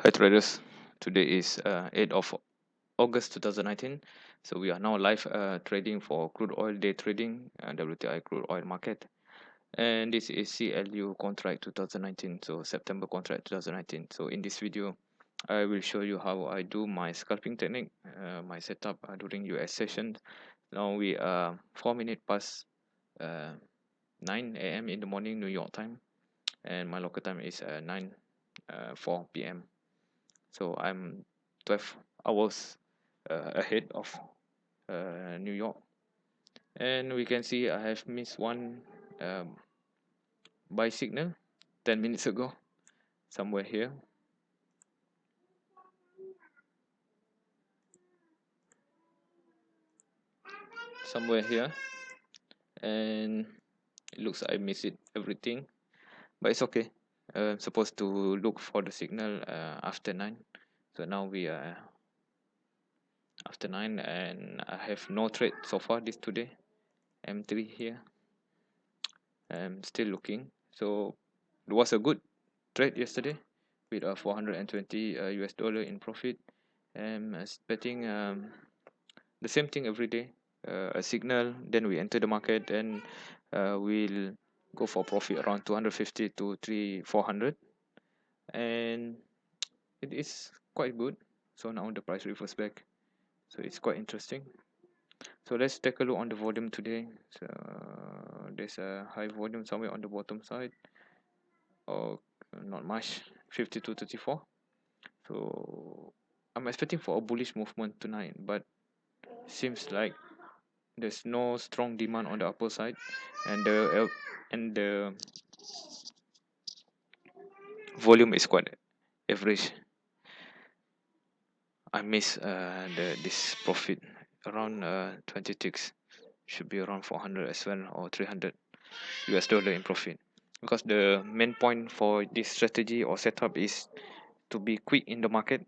Hi traders, today is 8th of August 2019. So we are now live trading for crude oil day trading, WTI crude oil market. And this is CLU contract 2019, so September contract 2019. So in this video, I will show you how I do my scalping technique, my setup during US session. Now we are 4 minutes past 9 a.m. in the morning New York time, and my local time is 4 p.m. So I'm 12 hours ahead of New York, and we can see I have missed one buy signal 10 minutes ago, somewhere here. And it looks like I miss it everything, but it's okay. I'm supposed to look for the signal after 9. So now we are after 9, and I have no trade so far this today. M3 here. I'm still looking. So it was a good trade yesterday with a 420 US dollar in profit. And expecting the same thing every day, a signal, then we enter the market, and we'll go for profit around 250 to 400, and it is quite good. So now the price reverse back, so it's quite interesting. So let's take a look on the volume today. So there's a high volume somewhere on the bottom side, or not much, 52.34. So I'm expecting for a bullish movement tonight, but seems like there's no strong demand on the upper side, and the volume is quite average. I miss this profit around 20 ticks, should be around 400 as well, or 300 US dollar in profit, because the main point for this strategy or setup is to be quick in the market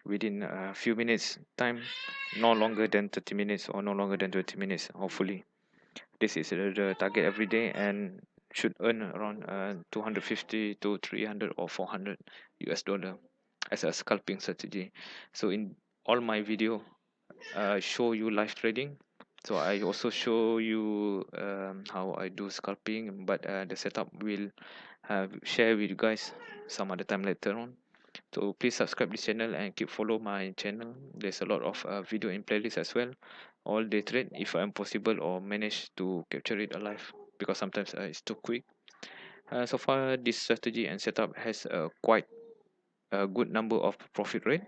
within a few minutes time, no longer than 30 minutes or no longer than 20 minutes. Hopefully this is the target every day, and should earn around 250 to 300 or 400 US dollar as a scalping strategy. So in all my video, show you live trading. So I also show you how I do scalping, but the setup will share with you guys some other time later on. So please subscribe this channel and keep follow my channel. There's a lot of video in playlist as well, all day trade if I'm possible or manage to capture it alive, because sometimes it's too quick. So far this strategy and setup has quite a good number of profit rate,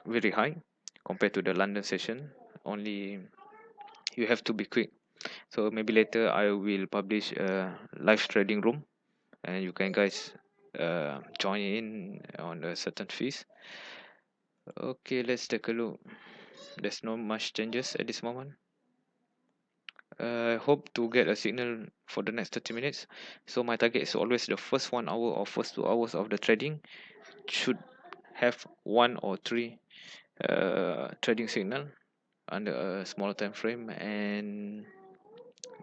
very high compared to the London session. Only you have to be quick. So maybe later I will publish a live trading room, and you can guys join in on a certain fees. Okay, let's take a look. There's not much changes at this moment. I hope to get a signal for the next 30 minutes. So my target is always the first 1 hour or first 2 hours of the trading should have 1 or 3 trading signal under a smaller time frame, and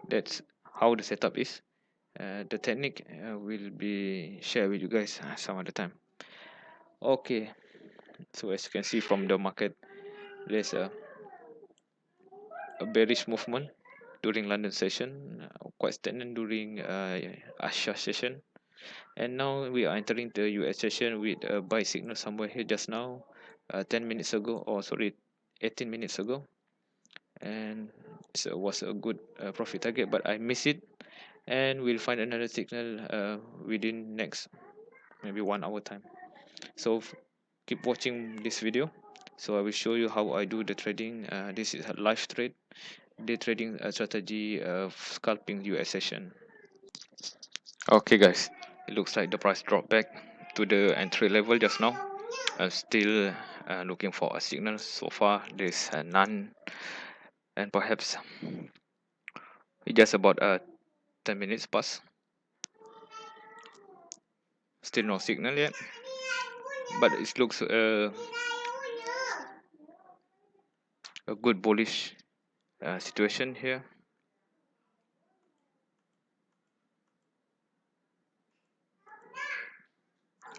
that's how the setup is. The technique will be shared with you guys some other time. Okay, so as you can see from the market, there's a bearish movement during London session, quite stagnant during Asia session, and now we are entering the US session with a buy signal somewhere here just now, 10 minutes ago, or sorry, 18 minutes ago, and it was a good profit target, but I missed it, and we'll find another signal within next maybe 1 hour time. So keep watching this video. So I will show you how I do the trading. This is a live trade, day trading strategy of scalping US session. Okay guys, it looks like the price dropped back to the entry level just now. I'm still looking for a signal. So far there's none, and perhaps it's just about 10 minutes past, still no signal yet, but it looks a good bullish situation here.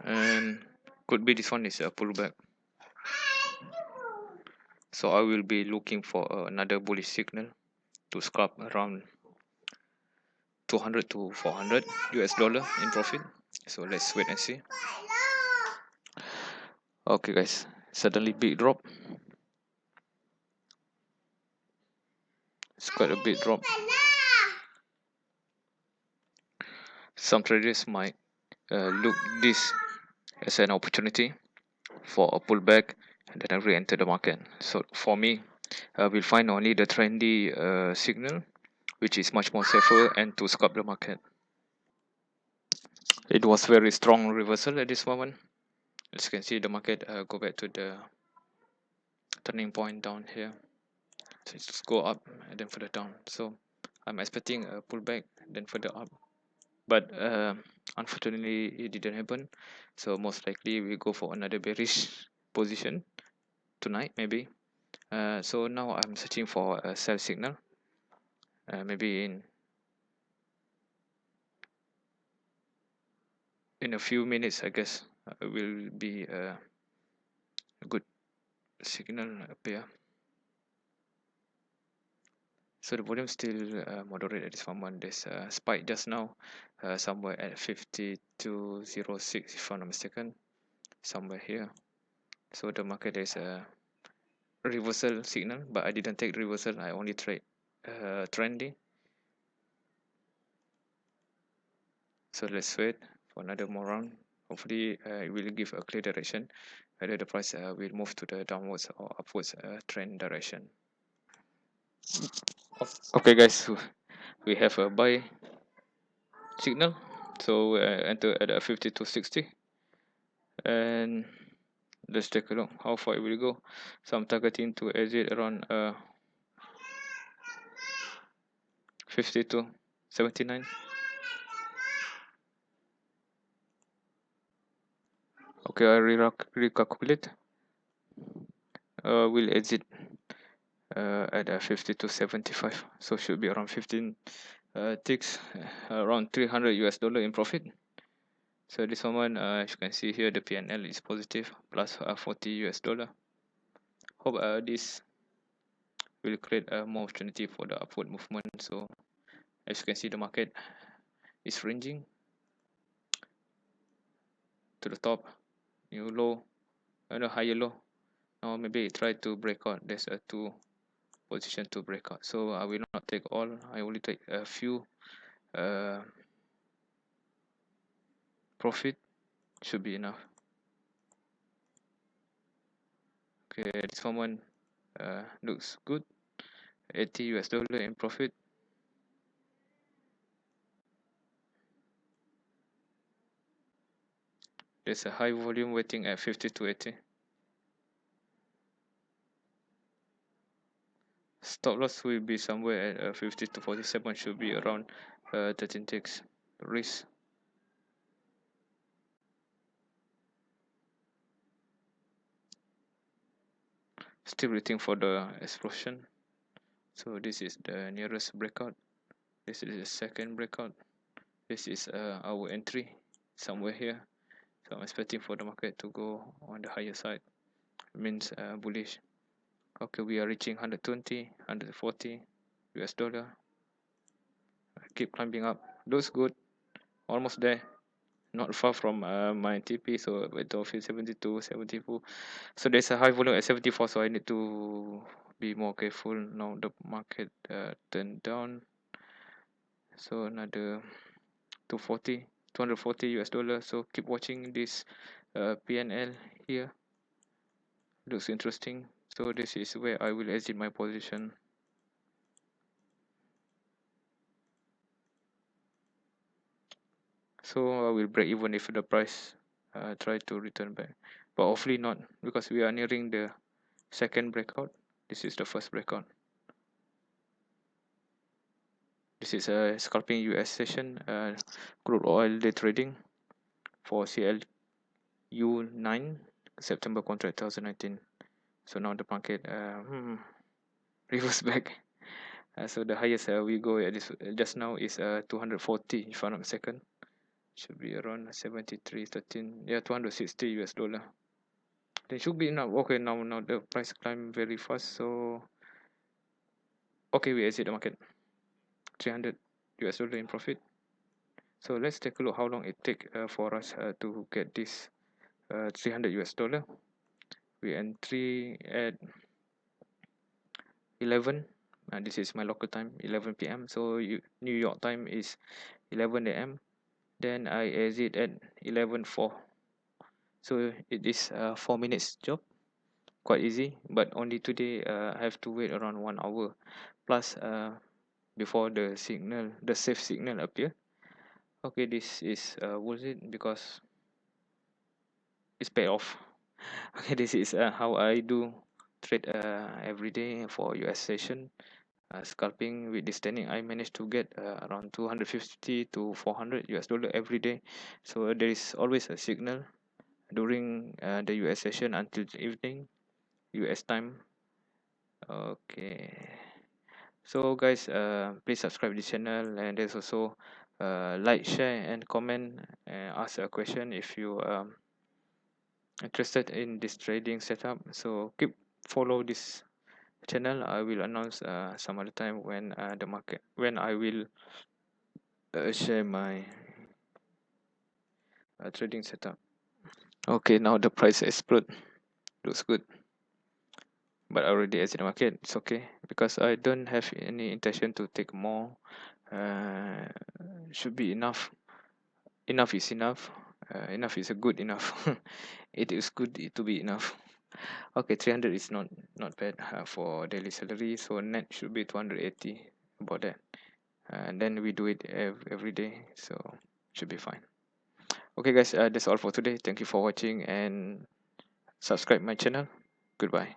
And Could be this one is a pullback. So I will be looking for another bullish signal to scalp around 200 to 400 US dollar in profit. So let's wait and see. Okay guys, suddenly big drop. It's quite a big drop. Some traders might look this as an opportunity for a pullback and then re-enter the market. So for me, we'll find only the trendy signal, which is much more safer and to scalp the market. It was very strong reversal at this moment. As you can see, the market go back to the turning point down here. So it's go up and then further down. So I'm expecting a pullback, then further up. But unfortunately, it didn't happen. So most likely we go for another bearish position tonight, maybe. So now I'm searching for a sell signal. Maybe in a few minutes, I guess, will be a good signal appear. So the volume still moderate at this moment. There's a spike just now, somewhere at 52.06, if I'm not mistaken, somewhere here. So the market is a reversal signal, but I didn't take reversal. I only trade trendy. So let's wait for another more round. Hopefully it will give a clear direction whether the price will move to the downwards or upwards trend direction. Okay guys, we have a buy signal, so enter at 52.60, and let's take a look how far it will go. So I'm targeting to exit around 52.79. Okay, I recalculate. We'll exit at 52.75, so should be around 15 ticks, around 300 US dollar in profit. So this moment, as you can see here, the PNL is positive, plus 40 US dollar. Hope this will create more opportunity for the upward movement. So as you can see, the market is ranging to the top, new low, and a higher low. Now maybe try to break out. There's a two position to break out. So I will not take all. I only take a few. Profit should be enough. Okay, this one looks good. 80 US dollar in profit. There's a high volume waiting at 50 to 80. Stop loss will be somewhere at 50 to 47, should be around 13 ticks. Risk. Still waiting for the explosion. So this is the nearest breakout. This is the second breakout. This is our entry somewhere here. So I'm expecting for the market to go on the higher side. It means bullish. Okay, we are reaching 120, 140 US dollar. Keep climbing up. Looks good. Almost there. Not far from my TP. So battlefield 72, 74. So there's a high volume at 74. So I need to be more careful. Now the market turned down. So another 240, 240 US dollar. So keep watching this PNL here. Looks interesting. So this is where I will exit my position. So I will break even if the price try to return back, but hopefully not, because we are nearing the second breakout. This is the first breakout. This is a scalping US session, crude oil day trading for CLU9 September contract 2019. So now the market reverse back. So the highest we go at this just now is 240, if I'm not mistaken. should be around 73.13. Yeah, $260. Then should be enough. Okay, now the price climb very fast, so okay, we exit the market. $300 in profit. So let's take a look how long it take for us to get this $300. We entry at 11. This is my local time, 11 p.m. So New York time is 11 a.m. Then I exit at 11:04. So it is 4 minutes job, quite easy. But only today I have to wait around 1 hour plus before the safe signal appear. Okay, this is worth it because it's pay off. Okay, this is how I do trade every day for US session. Scalping with this technique, I managed to get around 250 to $400 every day. So there is always a signal during the US session until the evening US time. Okay, so guys, please subscribe this channel, and there's also like, share, and comment, and ask a question if you interested in this trading setup. So keep follow this channel. I will announce some other time when the market, when I will share my trading setup. Okay, now the price explode, looks good, but I already exit the market. It's okay because I don't have any intention to take more. uh, should be enough. Enough is enough. Enough is a good enough. It is good to be enough. Okay, 300 is not bad for daily salary, so net should be 280, about that. And then we do it every day, so should be fine. Okay guys, that's all for today. Thank you for watching, and subscribe my channel. Goodbye.